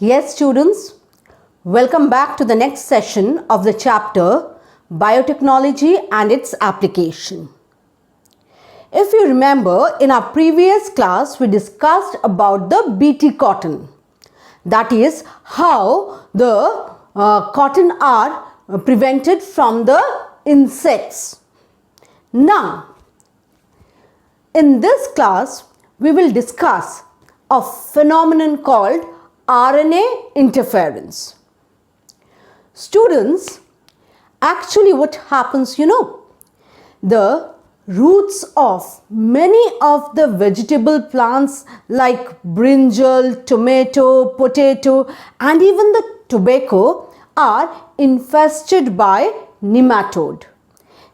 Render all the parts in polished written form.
Yes, students, welcome back to the next session of the chapter Biotechnology and its application. If you remember, in our previous class, we discussed about the BT cotton. That is how the cotton are prevented from the insects. Now, in this class, we will discuss a phenomenon called RNA interference. Students, actually what happens, the roots of many of the vegetable plants like brinjal, tomato, potato and even the tobacco are infested by nematode.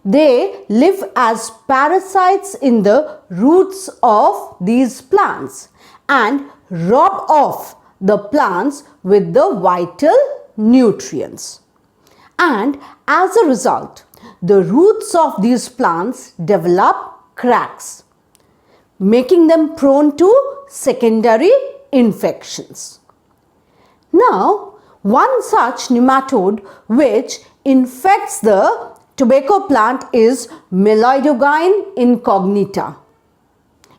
They live as parasites in the roots of these plants and rob off the plants with the vital nutrients. And as a result, the roots of these plants develop cracks, making them prone to secondary infections. Now, one such nematode which infects the tobacco plant is Meloidogyne incognita.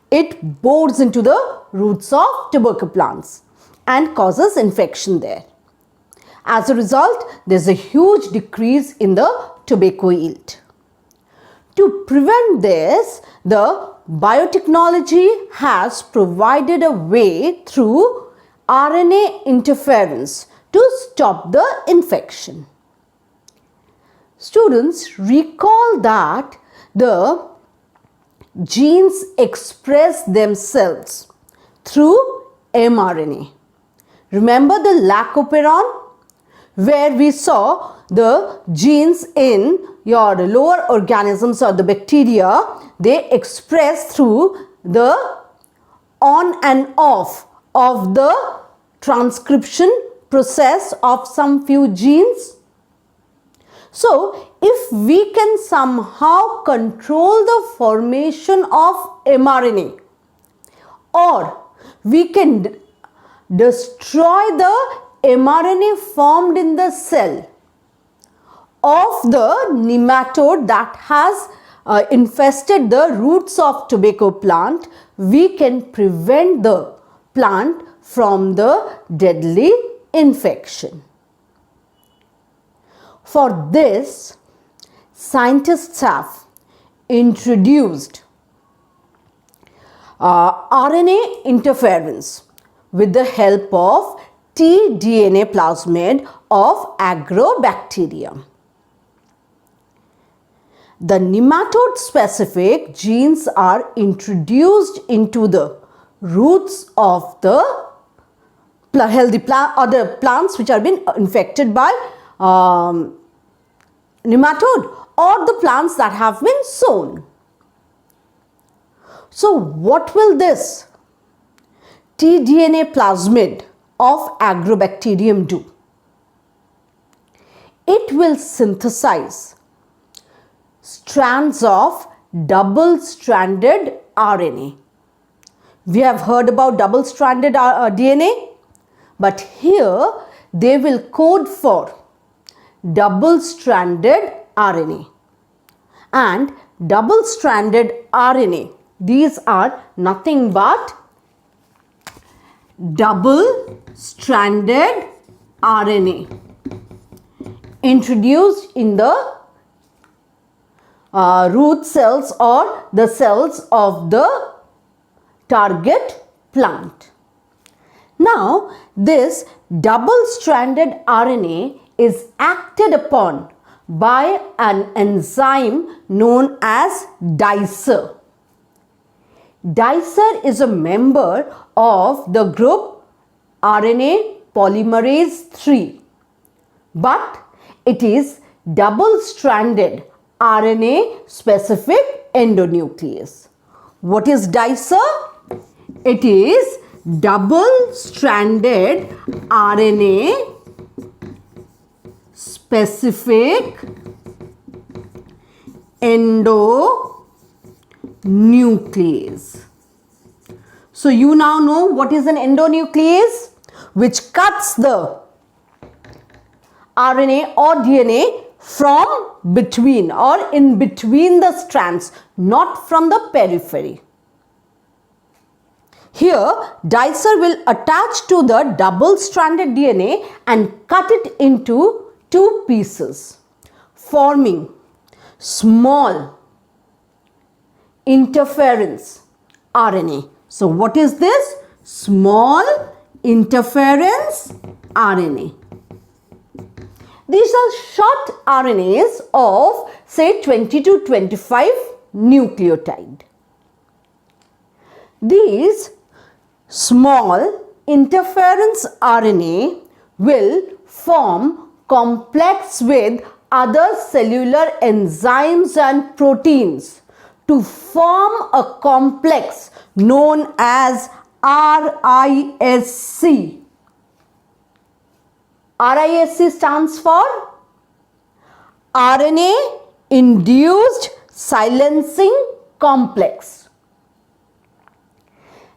It bores into the roots of tobacco plants and causes infection there. As a result, there is a huge decrease in the tobacco yield. To prevent this, the biotechnology has provided a way through RNA interference to stop the infection. Students, recall that the genes express themselves through mRNA. Remember the lactoperon, where we saw the genes in your lower organisms or the bacteria, they express through the on and off of the transcription process of some few genes. So, if we can somehow control the formation of mRNA, or we can destroy the mRNA formed in the cell of the nematode that has infested the roots of tobacco plant, we can prevent the plant from the deadly infection. For this, scientists have introduced RNA interference with the help of tDNA plasmid of agrobacterium. The nematode specific genes are introduced into the roots of the healthy plant or the plants which have been infected by nematode or the plants that have been sown. So what will this tDNA plasmid of agrobacterium do? It will synthesize strands of double-stranded RNA. We have heard about double-stranded DNA, but here they will code for double-stranded RNA. And double-stranded RNA, these are nothing but double-stranded RNA introduced in the root cells or the cells of the target plant. Now, this double-stranded RNA is acted upon by an enzyme known as dicer. Dicer is a member of the group RNA polymerase 3, but it is double-stranded RNA specific endonuclease. What is dicer? It is double-stranded RNA specific endonuclease. So you now know what is an endonuclease. which cuts the RNA or DNA from between or in between the strands, not from the periphery. Here, dicer will attach to the double-stranded DNA and cut it into two pieces, forming small interference RNA. So, what is this? Small interference RNA. These are short RNAs of say 20 to 25 nucleotide. These small interference RNA will form complex with other cellular enzymes and proteins to form a complex known as RISC. RISC stands for RNA induced silencing complex.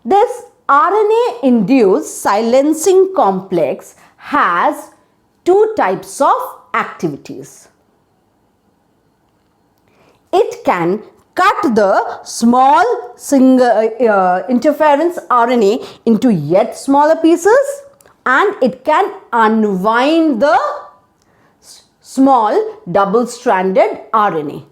This RNA induced silencing complex has two types of activities. It can cut the small interference RNA into yet smaller pieces, and it can unwind the small double-stranded RNA.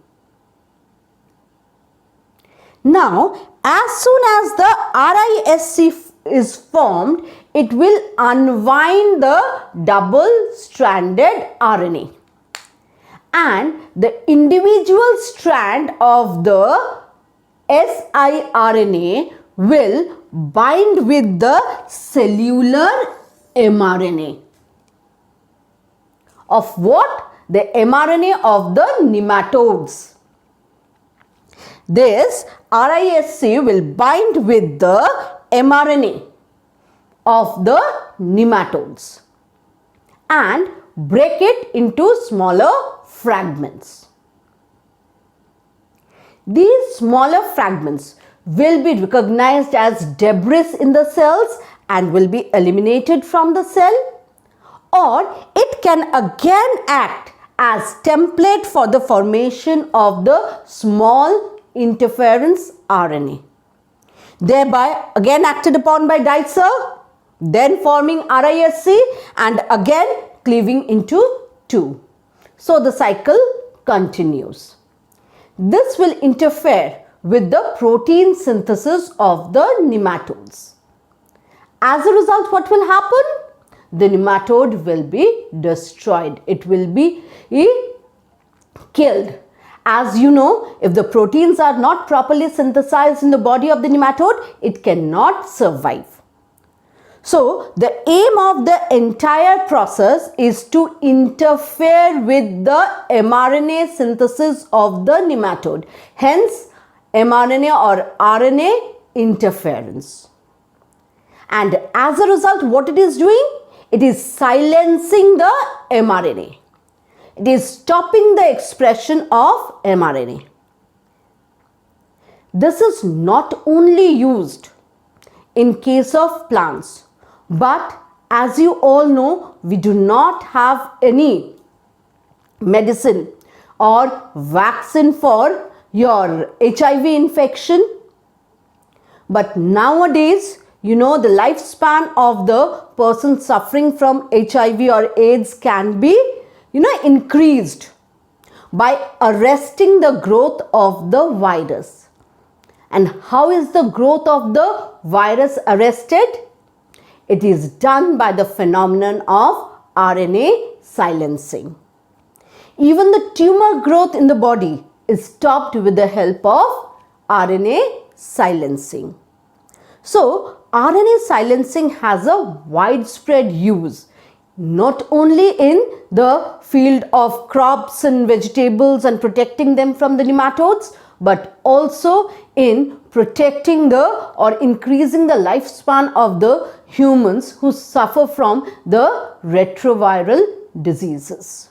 Now, as soon as the RISC is formed, it will unwind the double-stranded RNA, and the individual strand of the siRNA will bind with the cellular mRNA. Of what? The mRNA of the nematodes. This RISC will bind with the mRNA of the nematodes and break it into smaller fragments. These smaller fragments will be recognized as debris in the cells and will be eliminated from the cell, or it can again act as template for the formation of the small interference RNA, thereby again acted upon by dicer, then forming RISC and again cleaving into two. So the cycle continues. This will interfere with the protein synthesis of the nematodes. As a result, what will happen? The nematode will be destroyed. It will be killed. As you know, if the proteins are not properly synthesized in the body of the nematode, it cannot survive. So, the aim of the entire process is to interfere with the mRNA synthesis of the nematode. Hence, mRNA or RNA interference. And as a result, what it is doing? It is silencing the mRNA. It is stopping the expression of mRNA. This is not only used in case of plants, but as you all know, we do not have any medicine or vaccine for your HIV infection. But nowadays, you know, the lifespan of the person suffering from HIV or AIDS can be, increased by arresting the growth of the virus. And how is the growth of the virus arrested? It is done by the phenomenon of RNA silencing. Even the tumor growth in the body is stopped with the help of RNA silencing. So, RNA silencing has a widespread use, not only in the field of crops and vegetables and protecting them from the nematodes, but also in protecting or increasing the lifespan of the humans who suffer from the retroviral diseases.